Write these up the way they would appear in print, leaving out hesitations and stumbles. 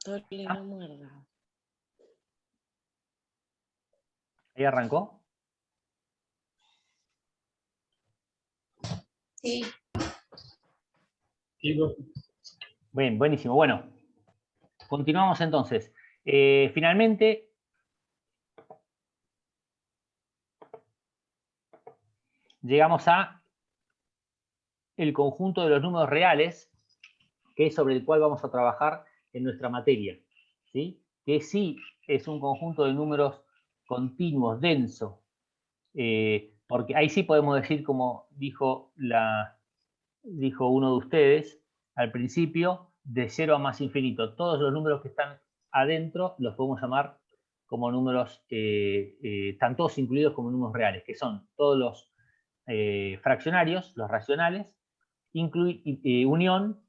Tole, no muerda. ¿Ahí arrancó? Sí. Bien, buenísimo. Bueno, continuamos entonces. Finalmente, llegamos a el conjunto de los números reales, que es sobre el cual vamos a trabajar en nuestra materia, ¿sí? Que sí es un conjunto de números continuos, denso, porque ahí sí podemos decir, como dijo uno de ustedes al principio, de 0 a más infinito. Todos los números que están adentro los podemos llamar como números, están todos incluidos como números reales, que son todos los fraccionarios, los racionales, unión,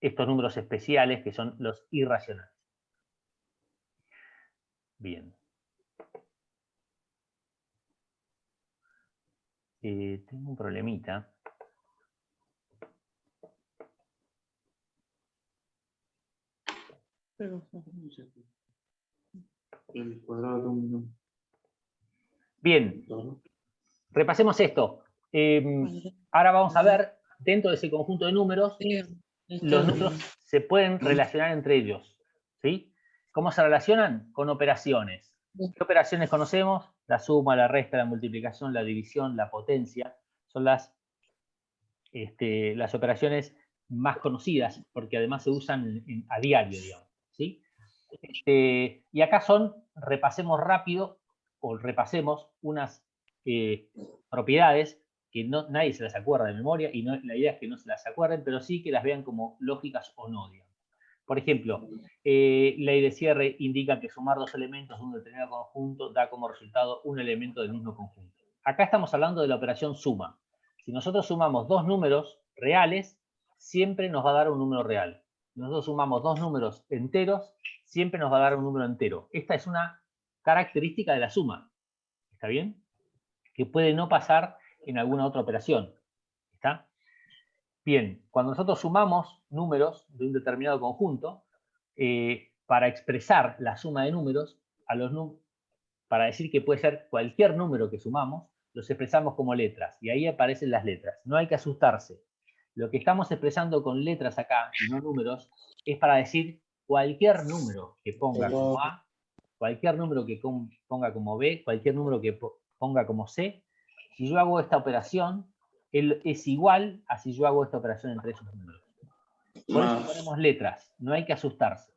estos números especiales que son los irracionales. Bien. Tengo un problemita. Bien, repasemos esto. Ahora vamos a ver, dentro de ese conjunto de números, los números se pueden relacionar entre ellos, ¿sí? ¿Cómo se relacionan? Con operaciones. ¿Qué operaciones conocemos? La suma, la resta, la multiplicación, la división, la potencia. Son las operaciones más conocidas, porque además se usan a diario, digamos, ¿sí? Y acá repasemos rápido, o repasemos unas propiedades que nadie se las acuerda de memoria, y la idea es que no se las acuerden, pero sí que las vean como lógicas o no, digamos. Por ejemplo, ley de cierre indica que sumar dos elementos de un determinado conjunto da como resultado un elemento del mismo conjunto. Acá estamos hablando de la operación suma. Si nosotros sumamos dos números reales, siempre nos va a dar un número real. Si nosotros sumamos dos números enteros, siempre nos va a dar un número entero. Esta es una característica de la suma. ¿Está bien? Que puede no pasar en alguna otra operación. ¿Está? Bien, cuando nosotros sumamos números de un determinado conjunto, para expresar la suma de números, para decir que puede ser cualquier número que sumamos, los expresamos como letras, y ahí aparecen las letras. No hay que asustarse. Lo que estamos expresando con letras acá, y no números, es para decir cualquier número que ponga como A, cualquier número que ponga como B, cualquier número que ponga como C. Si yo hago esta operación, es igual a si yo hago esta operación entre esos números. Por eso ponemos letras, no hay que asustarse.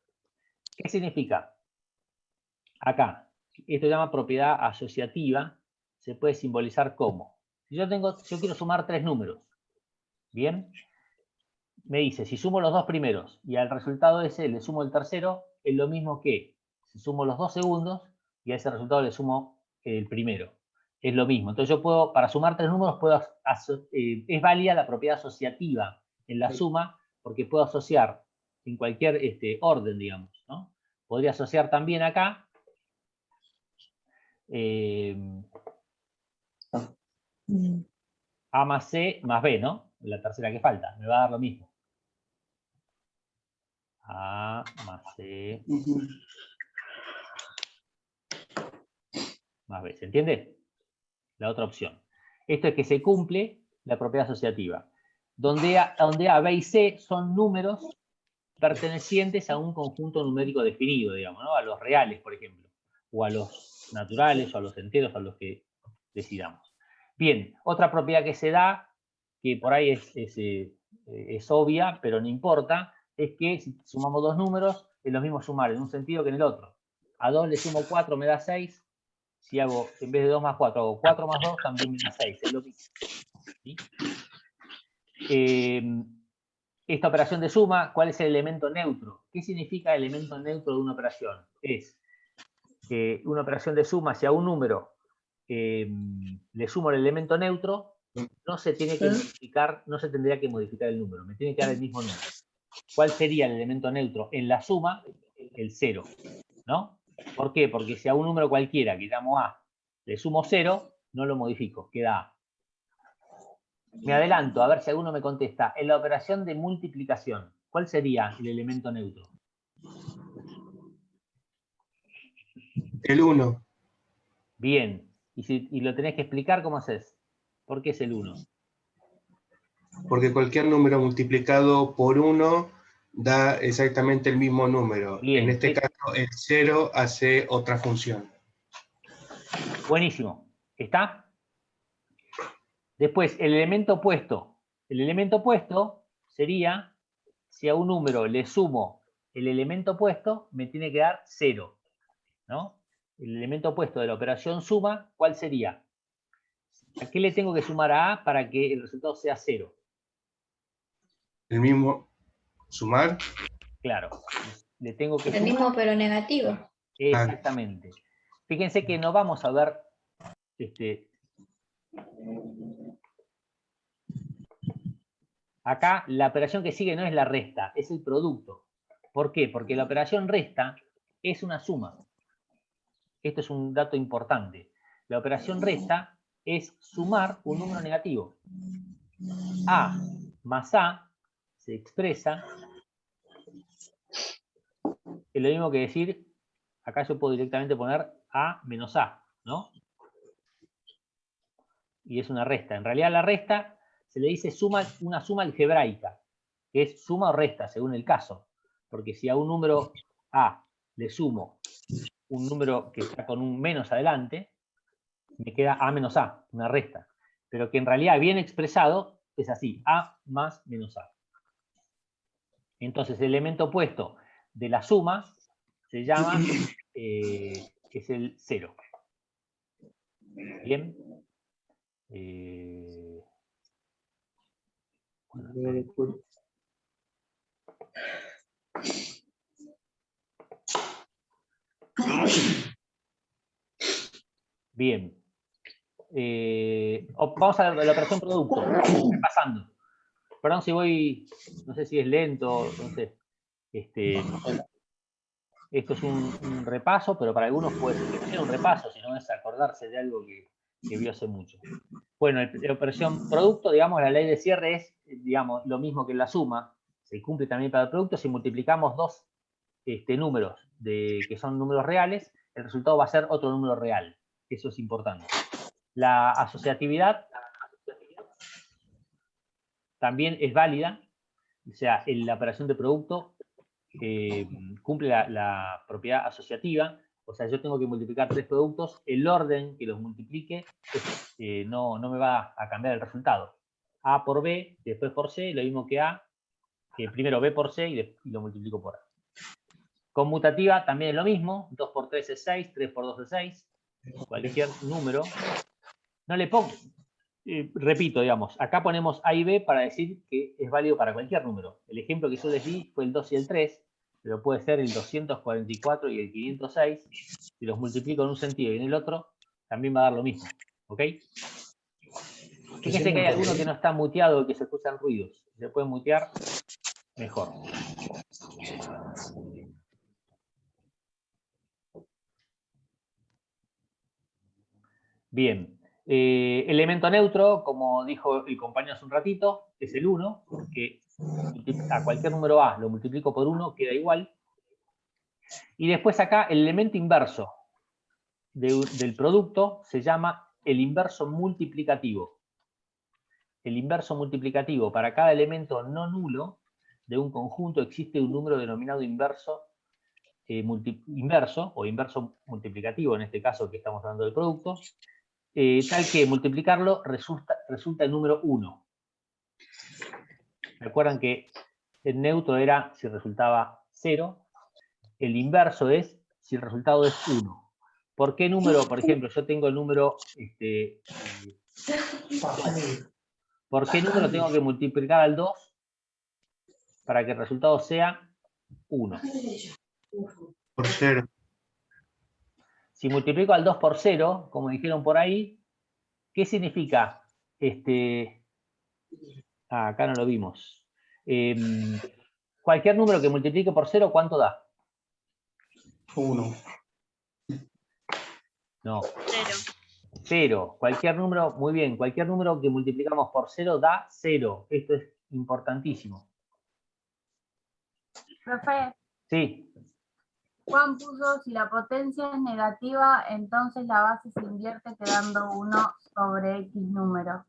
¿Qué significa? Acá, esto se llama propiedad asociativa, se puede simbolizar como. Si yo quiero sumar tres números, ¿bien? Me dice, si sumo los dos primeros y al resultado ese le sumo el tercero, es lo mismo que si sumo los dos segundos y a ese resultado le sumo el primero. Es lo mismo. Entonces yo puedo, para sumar tres números, es válida la propiedad asociativa en la suma, porque puedo asociar en cualquier orden, digamos, ¿no? Podría asociar también acá A más C más B, ¿no? La tercera que falta, me va a dar lo mismo. A más C más B. ¿Se entiende? La otra opción. Esto es que se cumple la propiedad asociativa. Donde A, B y C son números pertenecientes a un conjunto numérico definido, digamos, ¿no? A los reales, por ejemplo, o a los naturales, o a los enteros, a los que decidamos. Bien, otra propiedad que se da, que por ahí es obvia, pero no importa, es que si sumamos dos números, es lo mismo sumar en un sentido que en el otro. A 2 le sumo 4, me da 6. Si hago, en vez de 2 más 4, hago 4 más 2, también me da 6. Es lo mismo. ¿Sí? Esta operación de suma, ¿cuál es el elemento neutro? ¿Qué significa elemento neutro de una operación? Es que una operación de suma, si a un número le sumo el elemento neutro, no se tiene que modificar, no se tendría que modificar el número, me tiene que dar el mismo número. ¿Cuál sería el elemento neutro? En la suma, el 0, ¿no? ¿Por qué? Porque si a un número cualquiera que llamo A le sumo 0, no lo modifico, queda A. Me adelanto, a ver si alguno me contesta. En la operación de multiplicación, ¿cuál sería el elemento neutro? El 1. Bien. Y lo tenés que explicar, ¿cómo haces? ¿Por qué es el 1? Porque cualquier número multiplicado por 1 da exactamente el mismo número. Bien. En este caso, el 0 hace otra función. Buenísimo. ¿Está? Después, el elemento opuesto. El elemento opuesto sería, si a un número le sumo el elemento opuesto, me tiene que dar 0, ¿no? El elemento opuesto de la operación suma, ¿cuál sería? ¿A qué le tengo que sumar a A para que el resultado sea 0? El mismo sumar. Claro. Le tengo que El sumar. mismo pero negativo. Exactamente. Fíjense que no vamos a ver acá la operación que sigue no es la resta, es el producto. ¿Por qué? Porque la operación resta es una suma. Esto es un dato importante. La operación resta es sumar un número negativo. A más A se expresa, es lo mismo que decir, acá yo puedo directamente poner A menos A, ¿no? Y es una resta. En realidad la resta se le dice una suma algebraica, que es suma o resta, según el caso. Porque si a un número A le sumo un número que está con un menos adelante, me queda A menos A, una resta. Pero que en realidad, bien expresado, es así, A más menos A. Entonces, el elemento opuesto de la suma se llama, es el 0. Bien. Bien. Vamos a la operación producto, repasando. Perdón si voy, no sé si es lento, no sé. Esto es un repaso, pero para algunos puede ser que no sea un repaso, sino es acordarse de algo que vio hace mucho. Bueno, la operación producto, digamos, la ley de cierre es, digamos, lo mismo que la suma, se cumple también para el producto. Si multiplicamos dos números que son números reales, el resultado va a ser otro número real. Eso es importante. La asociatividad también es válida, o sea, en la operación de producto cumple la propiedad asociativa, o sea, yo tengo que multiplicar tres productos, el orden que los multiplique no me va a cambiar el resultado. A por B, después por C, lo mismo que A, primero B por C y lo multiplico por A. Conmutativa también es lo mismo, 2 por 3 es 6, 3 por 2 es 6, cualquier número. No le pongo, repito, digamos, acá ponemos A y B para decir que es válido para cualquier número. El ejemplo que yo les di fue el 2 y el 3, pero puede ser el 244 y el 506. Si los multiplico en un sentido y en el otro, también va a dar lo mismo. ¿Ok? Fíjense que hay alguno que no está muteado y que se escuchan ruidos. Si se puede mutear, mejor. Bien. Elemento neutro, como dijo el compañero hace un ratito, es el 1, porque a cualquier número A lo multiplico por 1, queda igual. Y después acá el elemento inverso del producto se llama el inverso multiplicativo. El inverso multiplicativo, para cada elemento no nulo de un conjunto existe un número denominado inverso, inverso o inverso multiplicativo, en este caso que estamos hablando del producto, tal que multiplicarlo resulta el número 1. Recuerdan que el neutro era si resultaba 0, el inverso es si el resultado es 1. ¿Por qué número? Por ejemplo, yo tengo el número, ¿por qué número tengo que multiplicar al 2 para que el resultado sea 1? Por 0. Si multiplico al 2 por 0, como dijeron por ahí, ¿qué significa? Acá no lo vimos. Cualquier número que multiplique por 0, ¿cuánto da? 1. No. 0. 0. Cualquier número, muy bien, cualquier número que multiplicamos por 0 da 0. Esto es importantísimo. Profe, Sí, Juan puso, si la potencia es negativa, entonces la base se invierte quedando 1 sobre X número.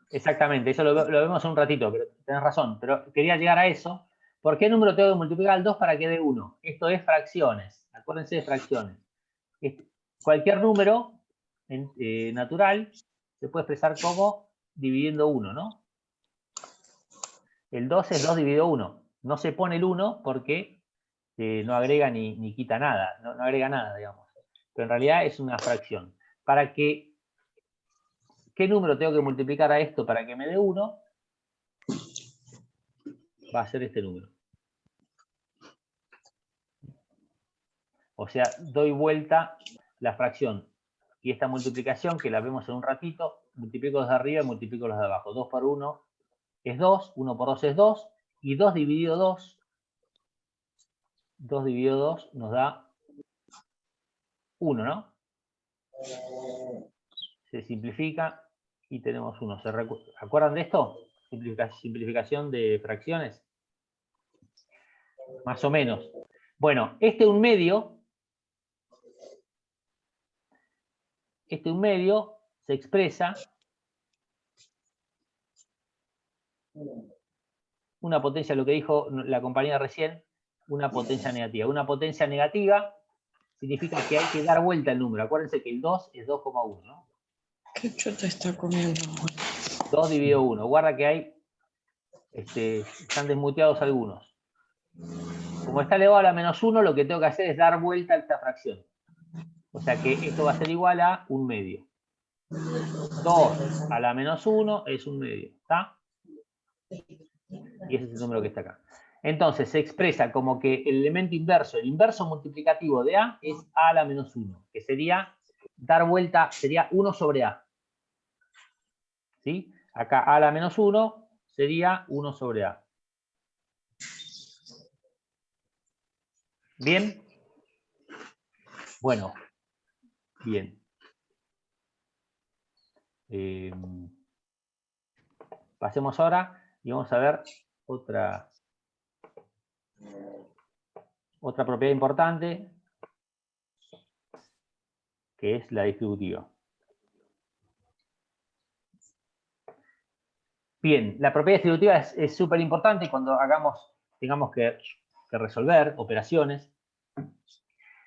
exactamente, eso lo vemos en un ratito, pero tenés razón. Pero quería llegar a eso. ¿Por qué número tengo que multiplicar al 2 para que dé 1? Esto es fracciones. Acuérdense de fracciones. Cualquier número natural se puede expresar como dividiendo 1, ¿no? El 2 es 2 dividido 1. No se pone el 1 porque no agrega ni quita nada. No agrega nada, digamos. Pero en realidad es una fracción. ¿Qué número tengo que multiplicar a esto para que me dé 1? Va a ser este número. O sea, doy vuelta la fracción. Y esta multiplicación, que la vemos en un ratito, multiplico los de arriba y multiplico los de abajo. 2 por 1 es 2, 1 por 2 es 2, y 2 dividido 2, 2 dividido 2 nos da 1, ¿no? Se simplifica y tenemos 1. ¿Se acuerdan de esto? Simplificación de fracciones. Más o menos. Bueno, este 1/2 se expresa una potencia, lo que dijo la compañera recién, una potencia negativa. Una potencia negativa significa que hay que dar vuelta al número. Acuérdense que el 2 es 2,1, ¿no? ¿Qué chota está comiendo? 2 dividido 1. Guarda que hay, están desmuteados algunos. Como está elevado a la -1, lo que tengo que hacer es dar vuelta a esta fracción. O sea que esto va a ser igual a 1/2. 2 a la -1 es 1/2. ¿Está? Y ese es el número que está acá. Entonces se expresa como que el elemento inverso, el inverso multiplicativo de A es A a la -1, que sería dar vuelta, sería 1 sobre A. ¿Sí? Acá A a la -1 sería 1 sobre A. ¿Bien? Bueno, bien. Pasemos ahora y vamos a ver otra propiedad importante, que es la distributiva. Bien, la propiedad distributiva es súper importante cuando tengamos que resolver operaciones.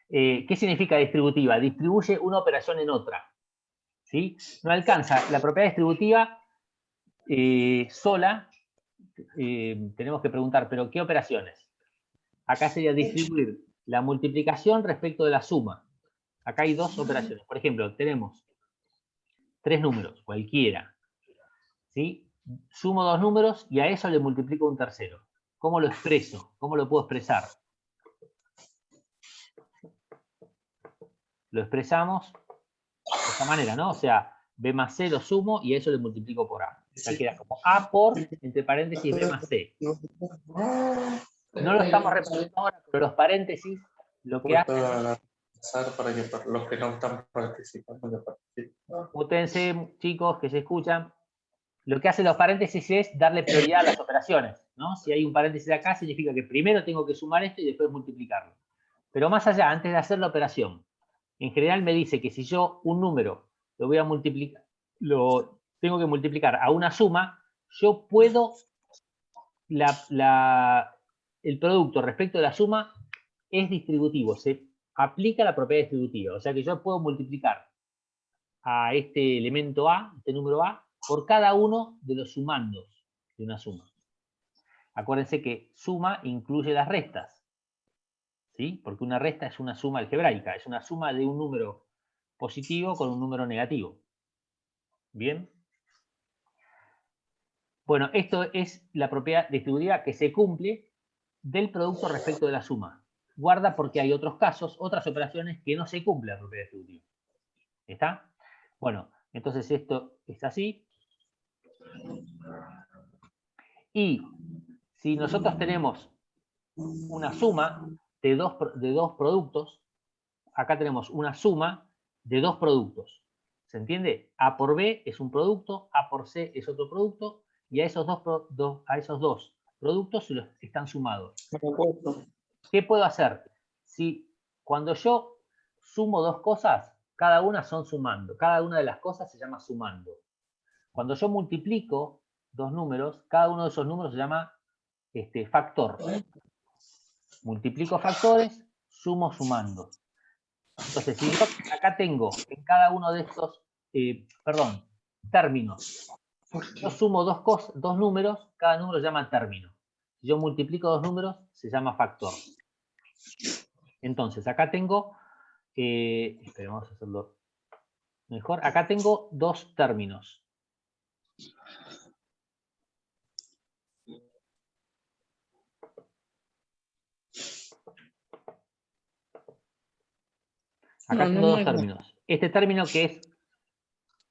¿Qué significa distributiva? Distribuye una operación en otra. ¿Sí? No alcanza la propiedad distributiva sola. Tenemos que preguntar, ¿pero qué operaciones? Acá sería distribuir la multiplicación respecto de la suma. Acá hay dos operaciones. Por ejemplo, tenemos 3 números, cualquiera. ¿Sí? Sumo 2 números y a eso le multiplico un tercero. ¿Cómo lo expreso? ¿Cómo lo puedo expresar? Lo expresamos de esta manera, ¿no? O sea, B más C lo sumo y a eso le multiplico por A. O sea, queda como A por, entre paréntesis, B más C. No lo estamos repitiendo ahora, pero los paréntesis lo que hacen... Para que los que no están participando participen. Útense, chicos, que se escuchan. Lo que hacen los paréntesis es darle prioridad a las operaciones, ¿no? Si hay un paréntesis acá, significa que primero tengo que sumar esto y después multiplicarlo. Pero más allá, antes de hacer la operación, en general me dice que si yo un número lo voy a multiplicar, lo tengo que multiplicar a una suma, yo puedo, el producto respecto de la suma es distributivo, se aplica la propiedad distributiva. O sea que yo puedo multiplicar a este elemento A, este número A, por cada uno de los sumandos de una suma. Acuérdense que suma incluye las restas, ¿sí? Porque una resta es una suma algebraica, es una suma de un número positivo con un número negativo. ¿Bien? Bueno, esto es la propiedad distributiva que se cumple del producto respecto de la suma. Guarda porque hay otros casos, otras operaciones que no se cumple la propiedad distributiva. ¿Está? Bueno, entonces esto es así. Y si nosotros tenemos una suma de dos productos, acá tenemos una suma de dos productos. ¿Se entiende? A por B es un producto, A por C es otro producto, y a esos dos productos se los están sumados. ¿qué puedo hacer? Si cuando yo sumo dos cosas, cada una son sumando. Cada una de las cosas se llama sumando. Cuando yo multiplico dos números, cada uno de esos números se llama factor. Multiplico factores, sumo sumando. Entonces, si yo acá tengo en cada uno de estos, términos, yo sumo dos números, cada número se llama término. Si yo multiplico dos números, se llama factor. Entonces, acá tengo, vamos a hacerlo mejor. Acá tengo dos términos. Acá tengo dos términos. Este término que es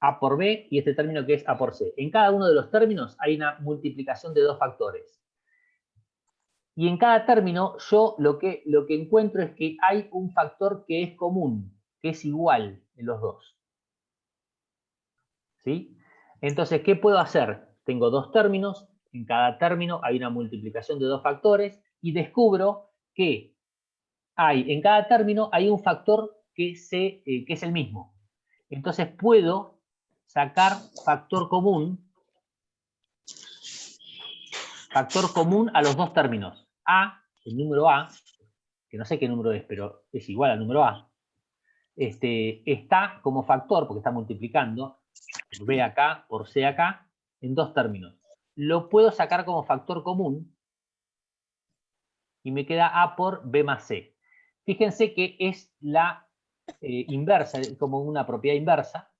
A por B y este término que es A por C. En cada uno de los términos hay una multiplicación de dos factores. Y en cada término yo lo que encuentro es que hay un factor que es común, que es igual en los dos. ¿Sí? Entonces, ¿qué puedo hacer? Tengo dos términos, en cada término hay una multiplicación de dos factores y descubro que en cada término hay un factor que es el mismo. Entonces puedo sacar factor común a los dos términos. El número A, que no sé qué número es, pero es igual al número A, está como factor, porque está multiplicando, por B acá, por C acá, en dos términos. Lo puedo sacar como factor común y me queda A por B más C. Fíjense que es la inversa, como una propiedad inversa.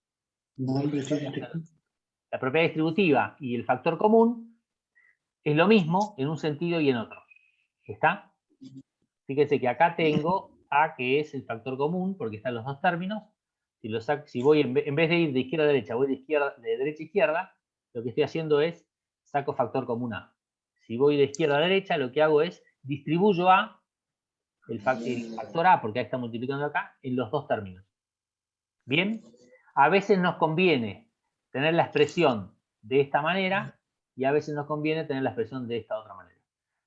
La propiedad distributiva y el factor común es lo mismo en un sentido y en otro. ¿Está? Fíjense que acá tengo A, que es el factor común, porque están los dos términos. Si voy, en vez de ir de izquierda a derecha, voy de derecha a izquierda, lo que estoy haciendo es saco factor común A. Si voy de izquierda a derecha, lo que hago es distribuyo el factor A, porque ahí está multiplicando acá, en los dos términos. Bien, a veces nos conviene tener la expresión de esta manera y a veces nos conviene tener la expresión de esta otra manera.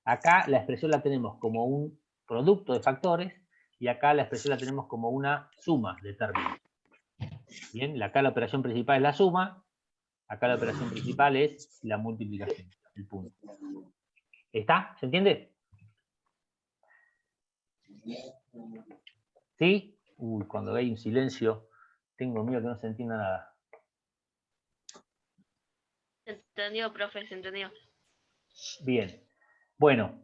Acá la expresión la tenemos como un producto de factores y acá la expresión la tenemos como una suma de términos. Bien, acá la operación principal es la suma, acá la operación principal es la multiplicación, el punto. ¿Está? ¿Se entiende? ¿Sí? Uy, cuando hay un silencio, tengo miedo que no se entienda nada. Se entendió, profe, se entendió. Bien. Bueno,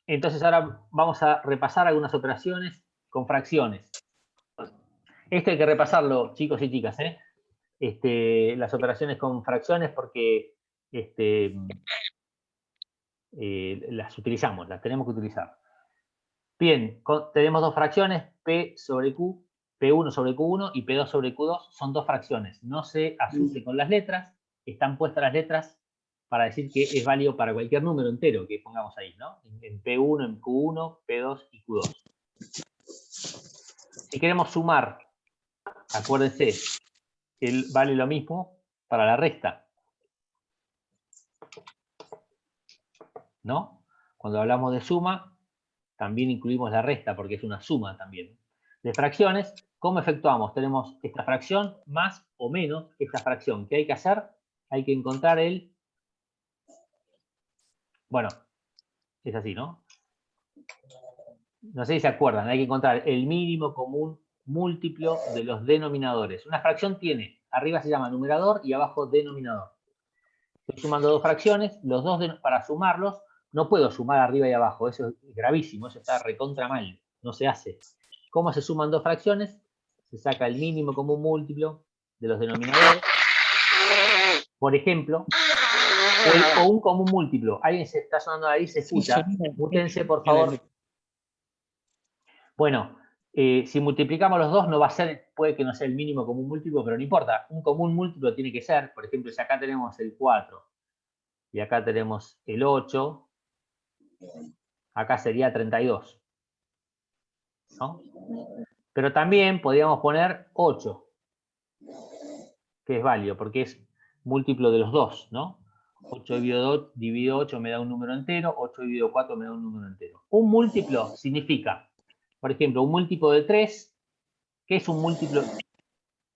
entonces ahora vamos a repasar algunas operaciones con fracciones. Esto hay que repasarlo, chicos y chicas, ¿eh? Las operaciones con fracciones porque las utilizamos, las tenemos que utilizar. Bien, tenemos dos fracciones, P sobre Q, P1 sobre Q1 y P2 sobre Q2, son dos fracciones. No se asuste con las letras, están puestas las letras para decir que es válido para cualquier número entero que pongamos ahí, ¿no? En P1, en Q1, P2 y Q2. Si queremos sumar, acuérdense, vale lo mismo para la resta, ¿no? Cuando hablamos de suma, también incluimos la resta porque es una suma también. De fracciones, ¿cómo efectuamos? Tenemos esta fracción más o menos esta fracción. ¿Qué hay que hacer? Hay que encontrar bueno, es así, ¿no? No sé si se acuerdan, hay que encontrar el mínimo común múltiplo de los denominadores. Una fracción tiene, arriba se llama numerador y abajo denominador. Estoy sumando dos fracciones, los dos para sumarlos, no puedo sumar arriba y abajo, eso es gravísimo, eso está recontra mal, no se hace. ¿Cómo se suman dos fracciones? Se saca el mínimo común múltiplo de los denominadores, por ejemplo, o un común múltiplo. Alguien se está sonando ahí, se escucha. Mútense, por favor. Bueno, si multiplicamos los dos, no va a ser, puede que no sea el mínimo común múltiplo, pero no importa. Un común múltiplo tiene que ser, por ejemplo, si acá tenemos el 4 y acá tenemos el 8, acá sería 32. ¿No? Pero también podríamos poner 8, que es válido, porque es múltiplo de los dos, ¿no? 8 dividido 8 me da un número entero, 8 dividido 4 me da un número entero. Un múltiplo significa, por ejemplo, un múltiplo de 3. ¿Qué es un múltiplo?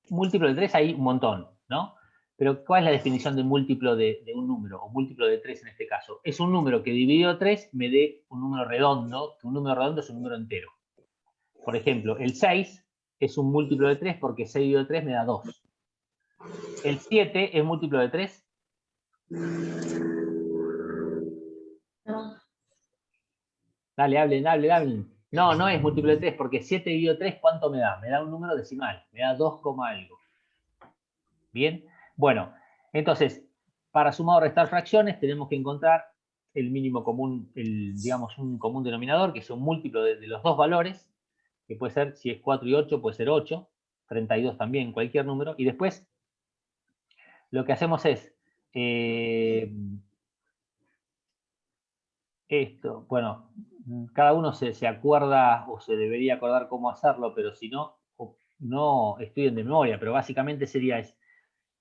Múltiplo de 3 hay un montón, ¿no? Pero ¿cuál es la definición de múltiplo de un número? O múltiplo de 3 en este caso. Es un número que dividido 3 me dé un número redondo, que un número redondo es un número entero. Por ejemplo, el 6 es un múltiplo de 3 porque 6 dividido 3 me da 2. El 7 es múltiplo de 3. Dale, hablen. No, no es múltiplo de 3, porque 7 dividido 3, ¿cuánto me da? Me da un número decimal, me da 2, algo. Bien, bueno, entonces, para sumar o restar fracciones tenemos que encontrar el mínimo común, digamos, un común denominador, que es un múltiplo de los dos valores, que puede ser, si es 4 y 8, puede ser 8, 32 también, cualquier número, y después lo que hacemos es, esto, bueno, cada uno se acuerda o se debería acordar cómo hacerlo, pero si no, no estudien de memoria, pero básicamente sería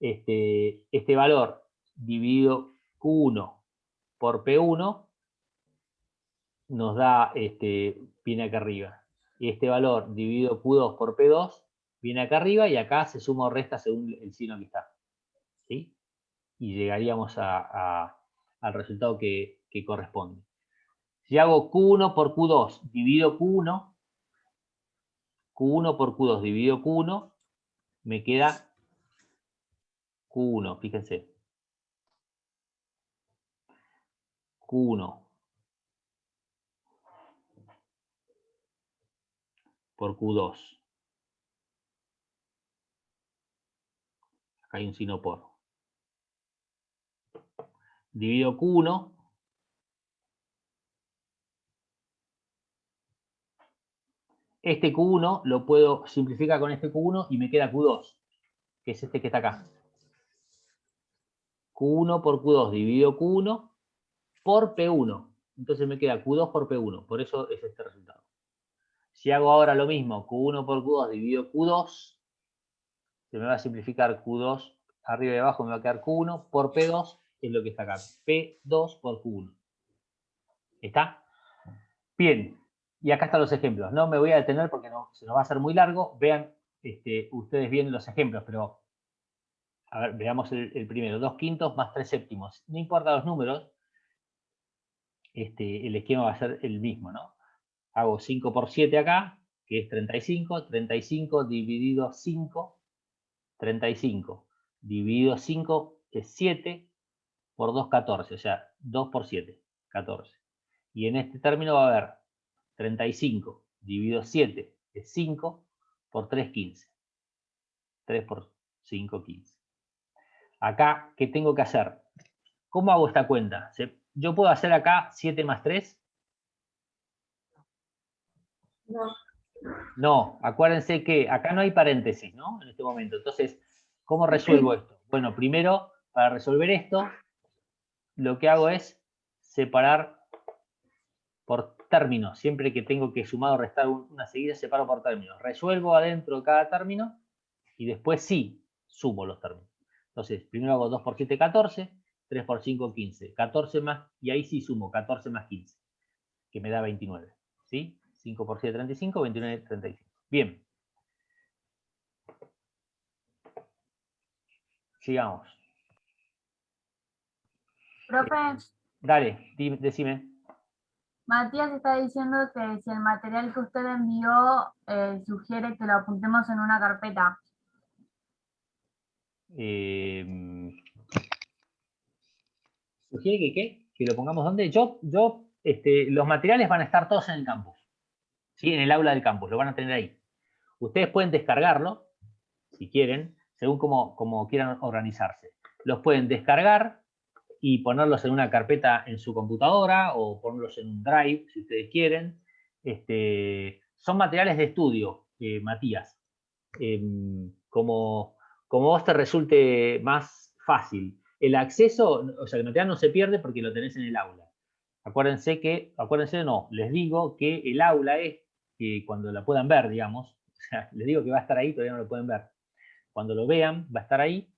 este valor dividido Q1 por P1 nos da, viene acá arriba. Y este valor dividido Q2 por P2 viene acá arriba y acá se suma o resta según el signo que está. ¿Sí? Y llegaríamos al resultado que corresponde. Si hago Q1 por Q2 dividido Q1, Q1 por Q2 dividido Q1, me queda Q1, fíjense. Q1 por Q2. Acá hay un signo por. Dividido Q1. Este Q1 lo puedo simplificar con este Q1 y me queda Q2, que es este que está acá. Q1 por Q2 dividido Q1 por P1. Entonces me queda Q2 por P1. Por eso es este resultado. Si hago ahora lo mismo, Q1 por Q2 dividido Q2, se me va a simplificar Q2 arriba y abajo, me va a quedar Q1 por P2, es lo que está acá. P2 por Q1. ¿Está? Bien. Y acá están los ejemplos. No me voy a detener porque no, se nos va a hacer muy largo. Vean ustedes bien los ejemplos, pero a ver, veamos el primero. 2/5 más 3/7. No importa los números, el esquema va a ser el mismo, ¿no? Hago 5 por 7 acá, que es 35. 35 dividido 5, 35. Dividido 5 es 7 por 2, 14. O sea, 2 por 7, 14. Y en este término va a haber 35 dividido 7 es 5 por 3, 15. 3 por 5, 15. Acá, ¿qué tengo que hacer? ¿Cómo hago esta cuenta? ¿Yo puedo hacer acá 7 más 3? No. No, acuérdense que acá no hay paréntesis, ¿no? En este momento. Entonces, ¿cómo resuelvo esto? Bueno, primero, para resolver esto, lo que hago es separar por términos. Siempre que tengo que sumar o restar una seguida, separo por términos. Resuelvo adentro de cada término y después sí sumo los términos. Entonces, primero hago 2 por 7, 14, 3 por 5, 15, 14 más, y ahí sí sumo 14 más 15, que me da 29. ¿Sí? 5 por 7, 35, 29, 35. Bien. Sigamos. Profe, Dale, decime. Matías está diciendo que si el material que usted envió sugiere que lo apuntemos en una carpeta. ¿Sugiere que qué? ¿Que lo pongamos dónde? Los materiales van a estar todos en el campus. ¿Sí? En el aula del campus, lo van a tener ahí. Ustedes pueden descargarlo, si quieren, según como quieran organizarse. Los pueden descargar y ponerlos en una carpeta en su computadora o ponerlos en un drive, si ustedes quieren. Son materiales de estudio, Matías. Como vos te resulte más fácil. El acceso, o sea, el material no se pierde porque lo tenés en el aula. Acuérdense, les digo que el aula es que cuando la puedan ver, digamos, o sea, les digo que va a estar ahí, todavía no lo pueden ver. Cuando lo vean, va a estar ahí.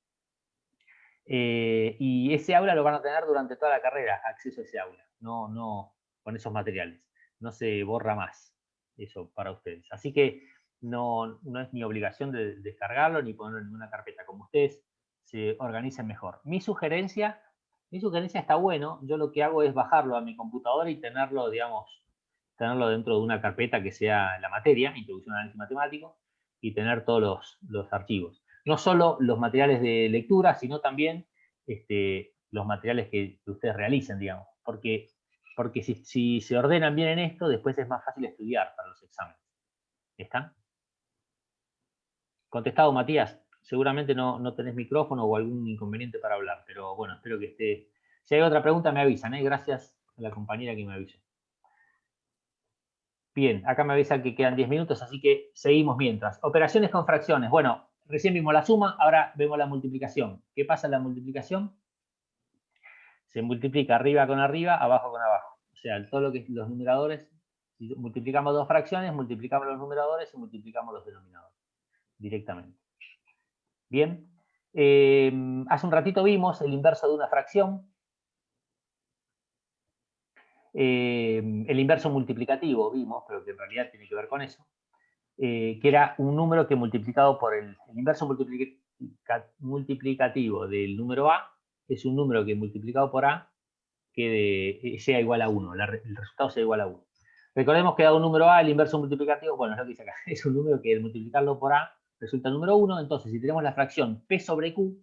Y ese aula lo van a tener durante toda la carrera, acceso a ese aula, no con esos materiales. No se borra más eso para ustedes. Así que no es mi obligación de descargarlo ni ponerlo en ninguna carpeta. Como ustedes se organicen mejor. Mi sugerencia está bueno. Yo lo que hago es bajarlo a mi computadora y tenerlo, digamos, tenerlo dentro de una carpeta que sea la materia, Introducción al Análisis Matemático, y tener todos los archivos. No solo los materiales de lectura, sino también los materiales que ustedes realicen, digamos. Porque si se ordenan bien en esto, después es más fácil estudiar para los exámenes. ¿Están? Contestado, Matías. Seguramente no tenés micrófono o algún inconveniente para hablar, pero bueno, espero que esté. Si hay otra pregunta, me avisan, ¿eh? Gracias a la compañera que me avisó. Bien, acá me avisan que quedan 10 minutos, así que seguimos mientras. Operaciones con fracciones. Bueno, recién vimos la suma, ahora vemos la multiplicación. ¿Qué pasa en la multiplicación? Se multiplica arriba con arriba, abajo con abajo. O sea, todo lo que es los numeradores, si multiplicamos dos fracciones, multiplicamos los numeradores y multiplicamos los denominadores directamente. Bien, hace un ratito vimos el inverso de una fracción. El inverso multiplicativo vimos, pero que en realidad tiene que ver con eso, que era un número que multiplicado por el inverso multiplicativo del número A, es un número que multiplicado por A sea igual a 1, el resultado sea igual a 1. Recordemos que dado un número A, el inverso multiplicativo, bueno, es lo que dice acá, es un número que al multiplicarlo por A resulta número 1, entonces si tenemos la fracción P sobre Q,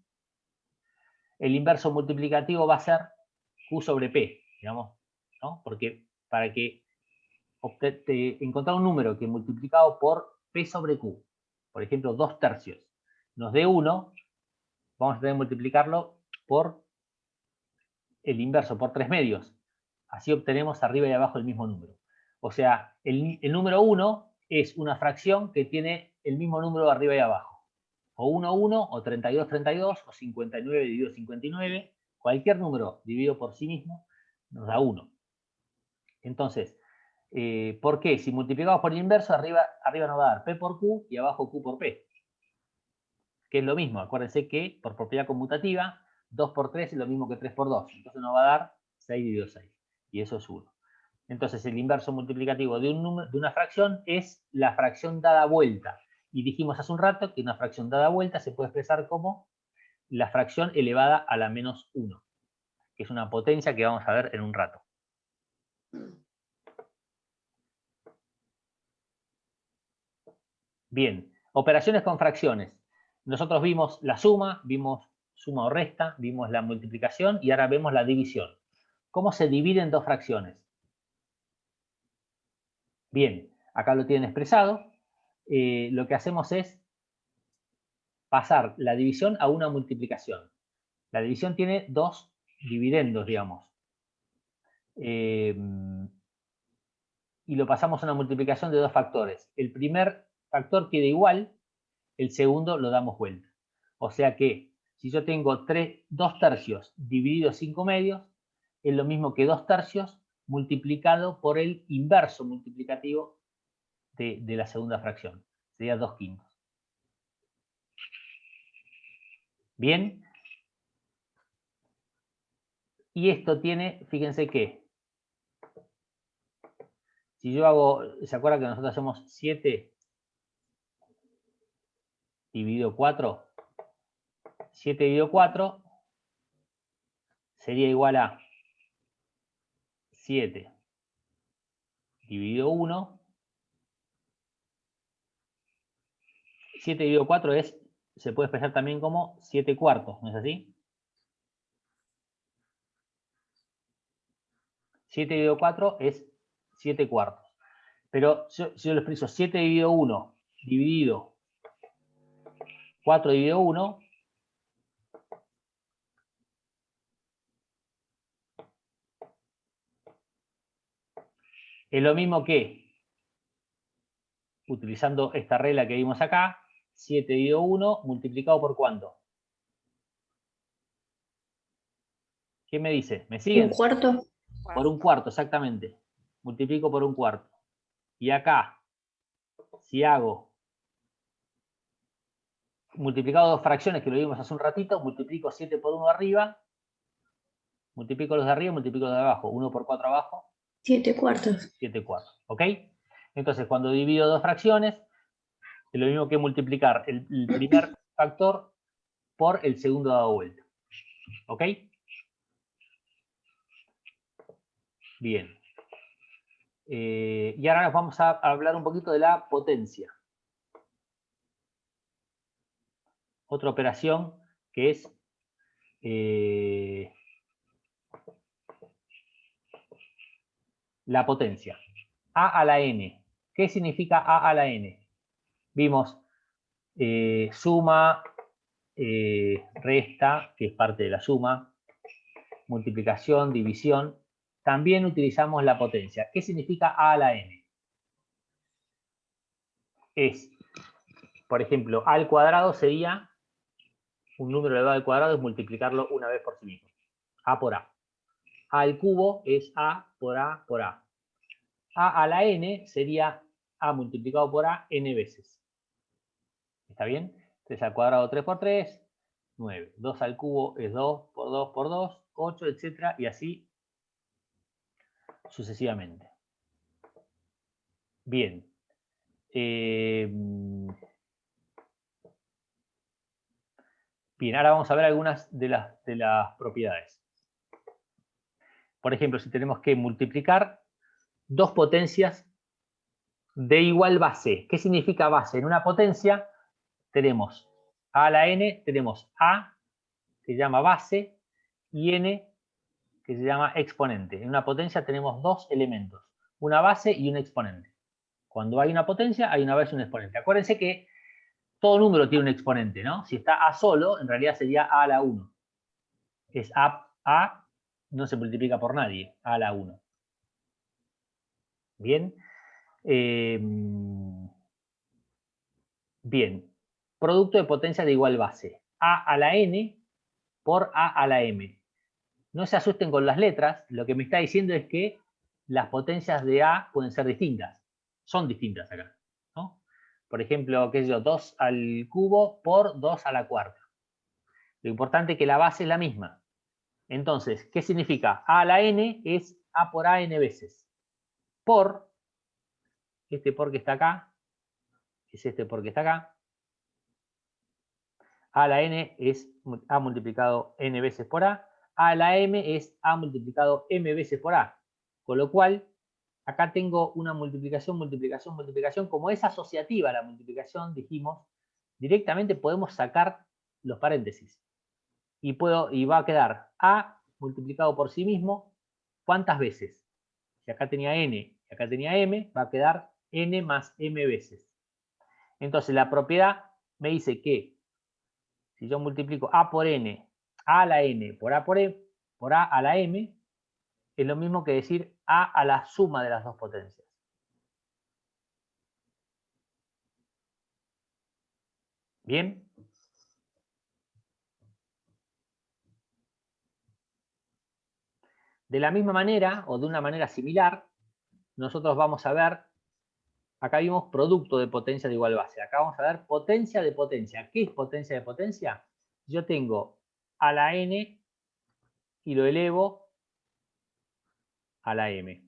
el inverso multiplicativo va a ser Q sobre P, digamos, ¿no? Porque para que encontrar un número que multiplicado por P sobre Q, por ejemplo, 2 tercios, nos dé 1, vamos a tener que multiplicarlo por el inverso, por 3 medios. Así obtenemos arriba y abajo el mismo número. O sea, el número 1 es una fracción que tiene el mismo número arriba y abajo. O 1, 1, o 32, 32, o 59 dividido 59. Cualquier número dividido por sí mismo nos da 1. Entonces, ¿por qué? Si multiplicamos por el inverso, arriba nos va a dar P por Q y abajo Q por P. Que es lo mismo. Acuérdense que por propiedad conmutativa, 2 por 3 es lo mismo que 3 por 2. Entonces nos va a dar 6 dividido 6. Y eso es 1. Entonces el inverso multiplicativo de una fracción es la fracción dada vuelta. Y dijimos hace un rato que una fracción dada vuelta se puede expresar como la fracción elevada a la menos 1, que es una potencia que vamos a ver en un rato. Bien, operaciones con fracciones. Nosotros vimos la suma, vimos suma o resta, vimos la multiplicación y ahora vemos la división. ¿Cómo se dividen dos fracciones? Bien, acá lo tienen expresado. Lo que hacemos es pasar la división a una multiplicación. La división tiene dos dividendos, digamos. Y lo pasamos a una multiplicación de dos factores. El primer factor queda igual, el segundo lo damos vuelta. O sea que si yo tengo 2 tercios dividido 5 medios, es lo mismo que 2 tercios multiplicado por el inverso multiplicativo de la segunda fracción. Sería 2 quintos. Bien. Y esto tiene, fíjense que, si yo hago, ¿se acuerdan que nosotros hacemos 7 dividido 4? 7 dividido 4 sería igual a 7 dividido 1. 7 dividido 4 se puede expresar también como 7 cuartos, ¿no es así? 7 dividido 4 es 7 cuartos. Pero si yo lo expreso 7 dividido 1 dividido 4 dividido 1, es lo mismo que, utilizando esta regla que vimos acá, 7 dividido 1 multiplicado por ¿cuánto? ¿Qué me dice? ¿Me siguen? Un cuarto. Por un cuarto, exactamente. Multiplico por un cuarto. Y acá, si hago multiplicado dos fracciones que lo vimos hace un ratito, multiplico 7 por 1 arriba, multiplico los de arriba, multiplico los de abajo, 1 por 4 abajo. 7 cuartos. 7 cuartos, ¿ok? Entonces, cuando divido dos fracciones, es lo mismo que multiplicar el primer factor por el segundo dado vuelta, ¿ok? Bien. Y ahora vamos a hablar un poquito de la potencia. Otra operación que es la potencia. A a la n. ¿Qué significa a a la n? Vimos suma, resta, que es parte de la suma, multiplicación, división. También utilizamos la potencia. ¿Qué significa a la n? Es, por ejemplo, a al cuadrado sería un número elevado al cuadrado, es multiplicarlo una vez por sí mismo. A por a. A al cubo es a por a por a. A a la n sería a multiplicado por a n veces. ¿Está bien? 3 al cuadrado, 3 por 3, 9. 2 al cubo es 2 por 2 por 2, 8, etc. Y así sucesivamente. Bien. Bien, ahora vamos a ver algunas de las propiedades. Por ejemplo, si tenemos que multiplicar dos potencias de igual base. ¿Qué significa base? En una potencia tenemos a a la n, tenemos a, que se llama base, y n, que se llama exponente. En una potencia tenemos dos elementos, una base y un exponente. Cuando hay una potencia, hay una base y un exponente. Acuérdense que todo número tiene un exponente, ¿no? Si está a solo, en realidad sería a a la 1. Es a no se multiplica por nadie, a la 1. Bien. Bien. Producto de potencia de igual base. A a la n por a a la m. No se asusten con las letras. Lo que me está diciendo es que las potencias de a pueden ser distintas. Son distintas acá, ¿no? Por ejemplo, qué sé yo, 2 al cubo por 2 a la cuarta. Lo importante es que la base es la misma. Entonces, ¿qué significa? A a la n es a por a n veces. Por, este por que está acá, es este por que está acá. A a la n es a multiplicado n veces por a. A a la m es a multiplicado m veces por a. Con lo cual, acá tengo una multiplicación, multiplicación, multiplicación. Como es asociativa la multiplicación, dijimos, directamente podemos sacar los paréntesis. Y va a quedar a multiplicado por sí mismo, ¿cuántas veces? Si acá tenía n y acá tenía m, va a quedar n más m veces. Entonces la propiedad me dice que si yo multiplico a por n, a a la n por a por a a la m, es lo mismo que decir a la suma de las dos potencias. ¿Bien? De la misma manera, o de una manera similar, nosotros vamos a ver, acá vimos producto de potencia de igual base. Acá vamos a ver potencia de potencia. ¿Qué es potencia de potencia? Yo tengo a la n y lo elevo a la m.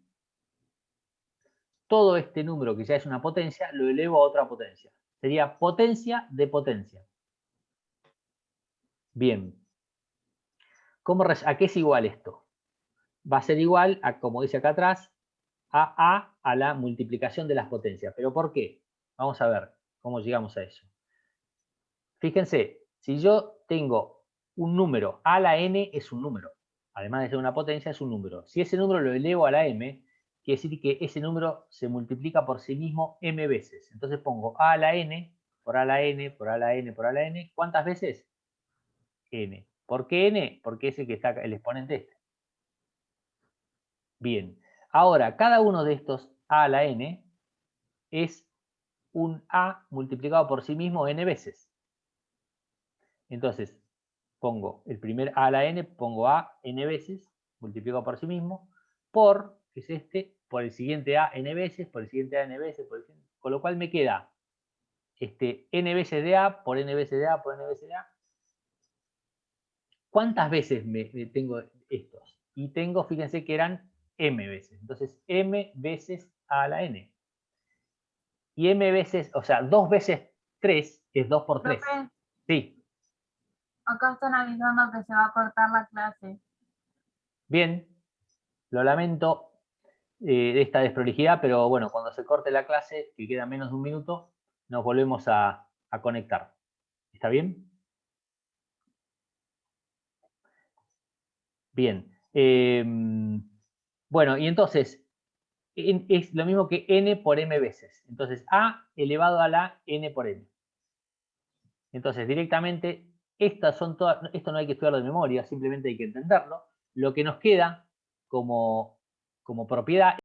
Todo este número que ya es una potencia, lo elevo a otra potencia. Sería potencia de potencia. Bien. ¿A qué es igual esto? Va a ser igual a, como dice acá atrás, a la multiplicación de las potencias. ¿Pero por qué? Vamos a ver cómo llegamos a eso. Fíjense, si yo tengo un número, a la n es un número. Además de ser una potencia, es un número. Si ese número lo elevo a la m, quiere decir que ese número se multiplica por sí mismo m veces. Entonces pongo a la n, por a la n, por a la n, por a la n. ¿Cuántas veces? N. ¿Por qué n? Porque es el que está el exponente este. Bien. Ahora, cada uno de estos a la n es un a multiplicado por sí mismo n veces. Entonces, pongo el primer a la n, pongo a n veces, multiplico por sí mismo, por, que es este, por el siguiente a n veces, por el siguiente a n veces, con lo cual me queda n veces de A por n veces de A por n veces de A. ¿Cuántas veces me tengo estos? Y tengo, fíjense que eran m veces. Entonces, m veces a la n. Y m veces, o sea, 2 veces 3 es 2 por 3. Profe, Sí, acá están avisando que se va a cortar la clase. bien. Lo lamento de esta desprolijidad, pero bueno, cuando se corte la clase, que queda menos de un minuto, nos volvemos a conectar. ¿Está bien? Bien. Bueno, y entonces, es lo mismo que n por m veces. Entonces, a elevado a la n por m. Entonces, directamente, estas son todas, esto no hay que estudiarlo de memoria, simplemente hay que entenderlo. Lo que nos queda como propiedad